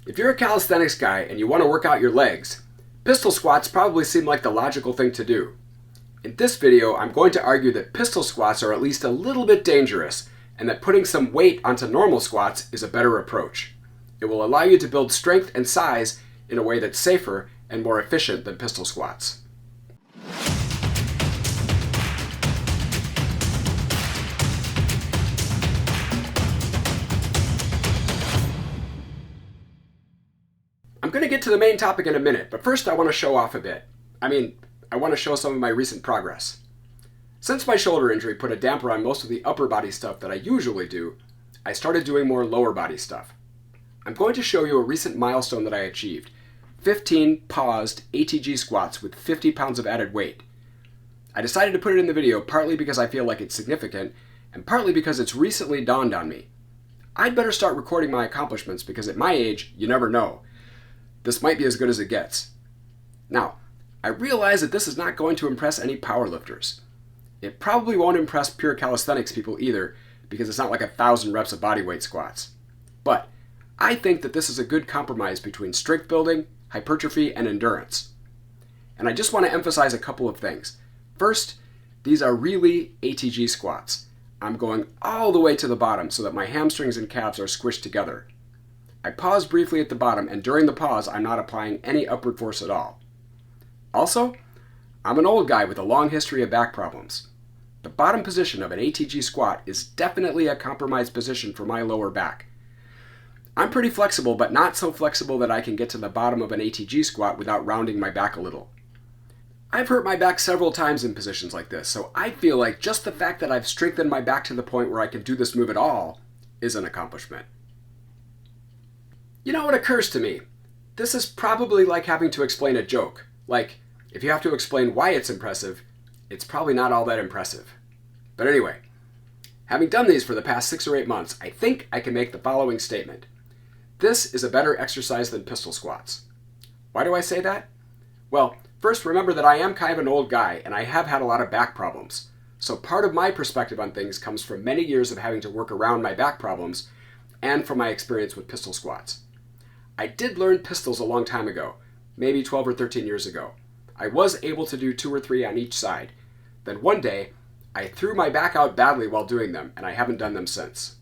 If you're a calisthenics guy and you want to work out your legs, pistol squats probably seem like the logical thing to do. In this video, I'm going to argue that pistol squats are at least a little bit dangerous and that putting some weight onto normal squats is a better approach. It will allow you to build strength and size in a way that's safer and more efficient than pistol squats. I'm going to get to the main topic in a minute, but first I want to show off a bit. I want to show some of my recent progress. Since my shoulder injury put a damper on most of the upper body stuff that I usually do, I started doing more lower body stuff. I'm going to show you a recent milestone that I achieved: 15 paused ATG squats with 50 pounds of added weight. I decided to put it in the video partly because I feel like it's significant, and partly because it's recently dawned on me. I'd better start recording my accomplishments because at my age, you never know. This might be as good as it gets. Now, I realize that this is not going to impress any powerlifters. It probably won't impress pure calisthenics people either, because it's not like 1,000 reps of bodyweight squats. But I think that this is a good compromise between strength building, hypertrophy, and endurance. And I just want to emphasize a couple of things. First, these are really ATG squats. I'm going all the way to the bottom so that my hamstrings and calves are squished together. I pause briefly at the bottom, and during the pause, I'm not applying any upward force at all. Also, I'm an old guy with a long history of back problems. The bottom position of an ATG squat is definitely a compromised position for my lower back. I'm pretty flexible, but not so flexible that I can get to the bottom of an ATG squat without rounding my back a little. I've hurt my back several times in positions like this, so I feel like just the fact that I've strengthened my back to the point where I can do this move at all is an accomplishment. You know what occurs to me? This is probably like having to explain a joke. Like, if you have to explain why it's impressive, it's probably not all that impressive. But anyway, having done these for the past 6 or 8 months, I think I can make the following statement. This is a better exercise than pistol squats. Why do I say that? Well, first remember that I am kind of an old guy and I have had a lot of back problems. So part of my perspective on things comes from many years of having to work around my back problems and from my experience with pistol squats. I did learn pistols a long time ago, maybe 12 or 13 years ago. I was able to do 2 or 3 on each side. Then one day, I threw my back out badly while doing them, and I haven't done them since.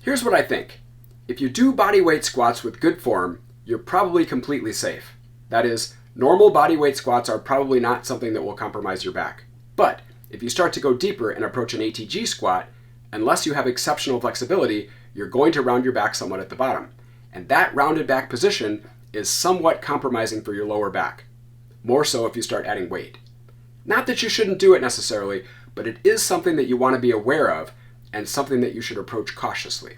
Here's what I think. If you do bodyweight squats with good form, you're probably completely safe. That is, normal bodyweight squats are probably not something that will compromise your back. But if you start to go deeper and approach an ATG squat, unless you have exceptional flexibility, you're going to round your back somewhat at the bottom. And that rounded back position is somewhat compromising for your lower back. More so if you start adding weight. Not that you shouldn't do it necessarily, but it is something that you want to be aware of and something that you should approach cautiously.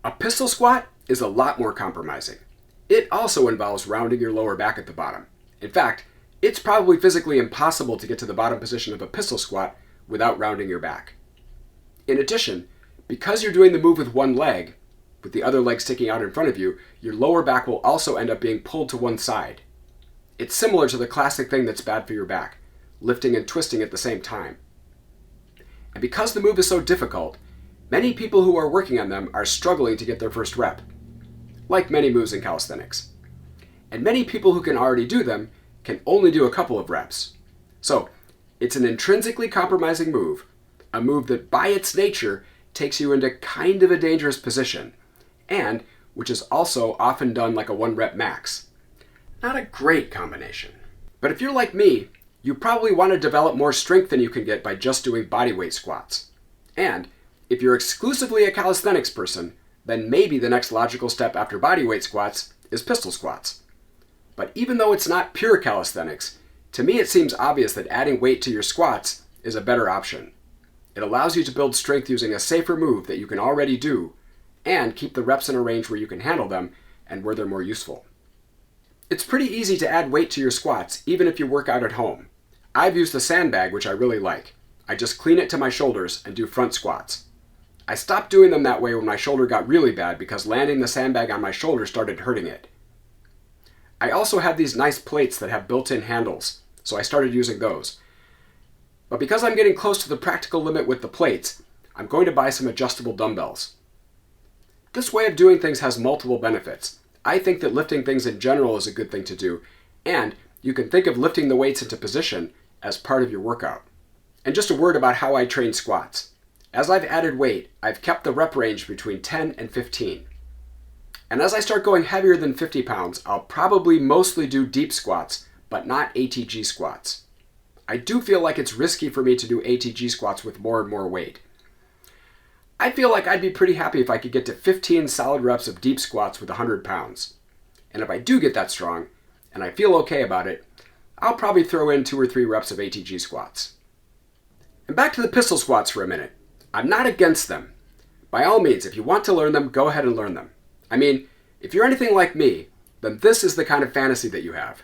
A pistol squat is a lot more compromising. It also involves rounding your lower back at the bottom. In fact, it's probably physically impossible to get to the bottom position of a pistol squat without rounding your back. In addition, because you're doing the move with one leg, with the other leg sticking out in front of you, your lower back will also end up being pulled to one side. It's similar to the classic thing that's bad for your back, lifting and twisting at the same time. And because the move is so difficult, many people who are working on them are struggling to get their first rep, like many moves in calisthenics. And many people who can already do them can only do a couple of reps. So, it's an intrinsically compromising move, a move that by its nature takes you into kind of a dangerous position, and which is also often done like a 1-rep max. Not a great combination. But if you're like me, you probably want to develop more strength than you can get by just doing bodyweight squats. And if you're exclusively a calisthenics person, then maybe the next logical step after bodyweight squats is pistol squats. But even though it's not pure calisthenics, to me it seems obvious that adding weight to your squats is a better option. It allows you to build strength using a safer move that you can already do, and keep the reps in a range where you can handle them and where they're more useful. It's pretty easy to add weight to your squats, even if you work out at home. I've used the sandbag, which I really like. I just clean it to my shoulders and do front squats. I stopped doing them that way when my shoulder got really bad because landing the sandbag on my shoulder started hurting it. I also have these nice plates that have built-in handles, so I started using those. But because I'm getting close to the practical limit with the plates, I'm going to buy some adjustable dumbbells. This way of doing things has multiple benefits. I think that lifting things in general is a good thing to do, and you can think of lifting the weights into position as part of your workout. And just a word about how I train squats. As I've added weight, I've kept the rep range between 10 and 15. And as I start going heavier than 50 pounds, I'll probably mostly do deep squats, but not ATG squats. I do feel like it's risky for me to do ATG squats with more and more weight. I feel like I'd be pretty happy if I could get to 15 solid reps of deep squats with 100 pounds. And if I do get that strong, and I feel okay about it, I'll probably throw in 2 or 3 reps of ATG squats. And back to the pistol squats for a minute. I'm not against them. By all means, if you want to learn them, go ahead and learn them. I mean, if you're anything like me, then this is the kind of fantasy that you have.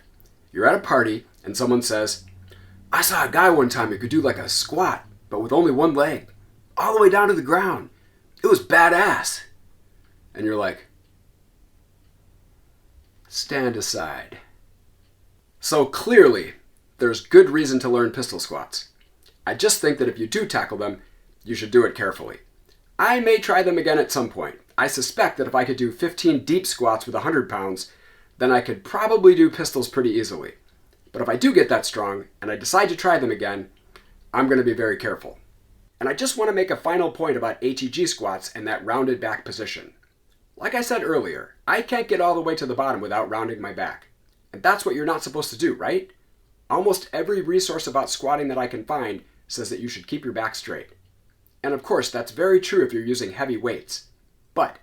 You're at a party, and someone says, "I saw a guy one time who could do like a squat, but with only one leg, all the way down to the ground. It was badass." And you're like, stand aside. So clearly, there's good reason to learn pistol squats. I just think that if you do tackle them, you should do it carefully. I may try them again at some point. I suspect that if I could do 15 deep squats with 100 pounds, then I could probably do pistols pretty easily. But if I do get that strong, and I decide to try them again, I'm going to be very careful. And I just want to make a final point about ATG squats and that rounded back position. Like I said earlier, I can't get all the way to the bottom without rounding my back. And that's what you're not supposed to do, right? Almost every resource about squatting that I can find says that you should keep your back straight. And of course, that's very true if you're using heavy weights. But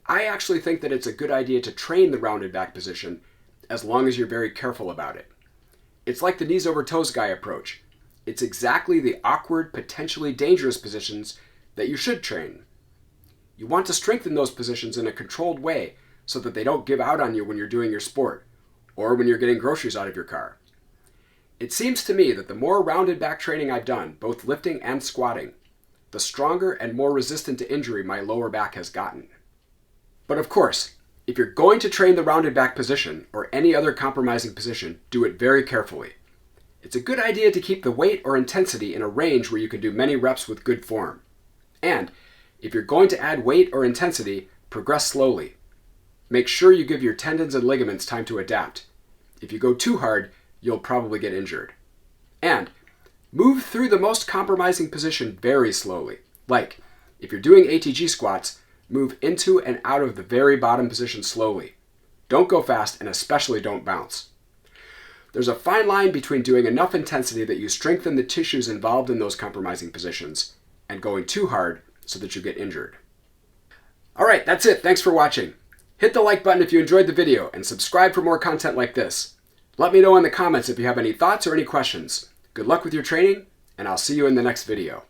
I actually think that it's a good idea to train the rounded back position as long as you're very careful about it. It's like the knees over toes guy approach. It's exactly the awkward, potentially dangerous positions that you should train. You want to strengthen those positions in a controlled way so that they don't give out on you when you're doing your sport or when you're getting groceries out of your car. It seems to me that the more rounded back training I've done, both lifting and squatting, the stronger and more resistant to injury my lower back has gotten. But of course, if you're going to train the rounded back position or any other compromising position, do it very carefully. It's a good idea to keep the weight or intensity in a range where you can do many reps with good form. And if you're going to add weight or intensity, progress slowly. Make sure you give your tendons and ligaments time to adapt. If you go too hard, you'll probably get injured. And move through the most compromising position very slowly. Like, if you're doing ATG squats, move into and out of the very bottom position slowly. Don't go fast, and especially don't bounce. There's a fine line between doing enough intensity that you strengthen the tissues involved in those compromising positions and going too hard so that you get injured. Alright, that's it. Thanks for watching. Hit the like button if you enjoyed the video and subscribe for more content like this. Let me know in the comments if you have any thoughts or any questions. Good luck with your training, and I'll see you in the next video.